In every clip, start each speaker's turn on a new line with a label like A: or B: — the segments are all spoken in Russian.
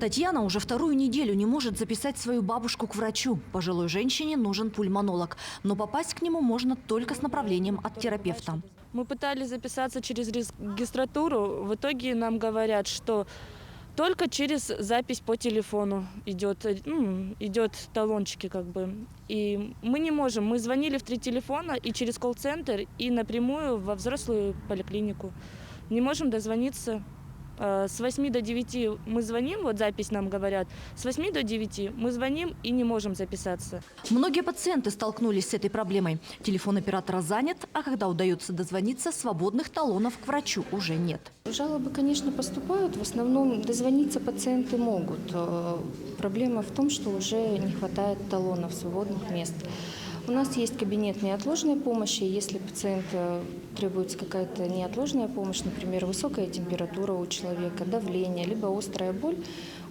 A: Татьяна уже вторую неделю не может записать свою бабушку к врачу. Пожилой женщине нужен пульмонолог, но попасть к нему можно только с направлением от терапевта.
B: Мы пытались записаться через регистратуру. В итоге нам говорят, что только через запись по телефону идет талончики как бы. И мы не можем. Мы звонили в 3 телефона и через колл-центр, и напрямую во взрослую поликлинику. Не можем дозвониться. С 8 до 9 мы звоним, вот запись нам говорят, с 8 до 9 мы звоним и не можем записаться.
A: Многие пациенты столкнулись с этой проблемой. Телефон оператора занят, а когда удается дозвониться, свободных талонов к врачу уже нет.
C: Жалобы, конечно, поступают. В основном дозвониться пациенты могут. Проблема в том, что уже не хватает талонов, свободных мест. У нас есть кабинет неотложной помощи. Если пациенту требуется какая-то неотложная помощь, например, высокая температура у человека, давление, либо острая боль,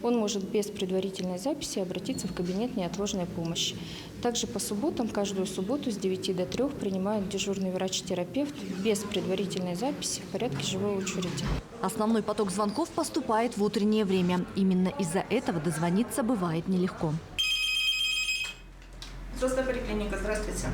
C: он может без предварительной записи обратиться в кабинет неотложной помощи. Также по субботам, каждую субботу с 9 до 3 принимает дежурный врач-терапевт без предварительной записи в порядке живой очереди.
A: Основной поток звонков поступает в утреннее время. Именно из-за этого дозвониться бывает нелегко.
D: Взрослая поликлиника, здравствуйте.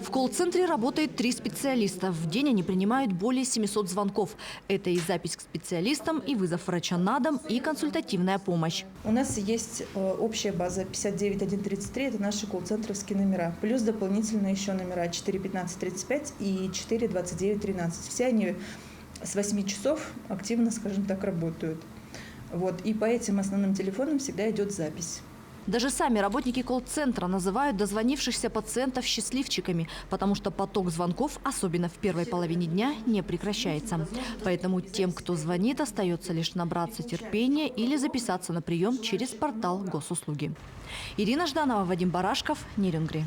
A: В колл-центре работает 3 специалиста. В день они принимают более 700 звонков. Это и запись к специалистам, и вызов врача на дом, и консультативная помощь.
D: У нас есть общая база 59133, это наши колл-центровские номера. Плюс дополнительно еще номера 41535 и 42913. Все они с 8 часов активно, скажем так, работают. И по этим основным телефонам всегда идет запись.
A: Даже сами работники колл-центра называют дозвонившихся пациентов счастливчиками, потому что поток звонков, особенно в первой половине дня, не прекращается. Поэтому тем, кто звонит, остается лишь набраться терпения или записаться на прием через портал госуслуги. Ирина Жданова, Вадим Барашков, Нерюнгри.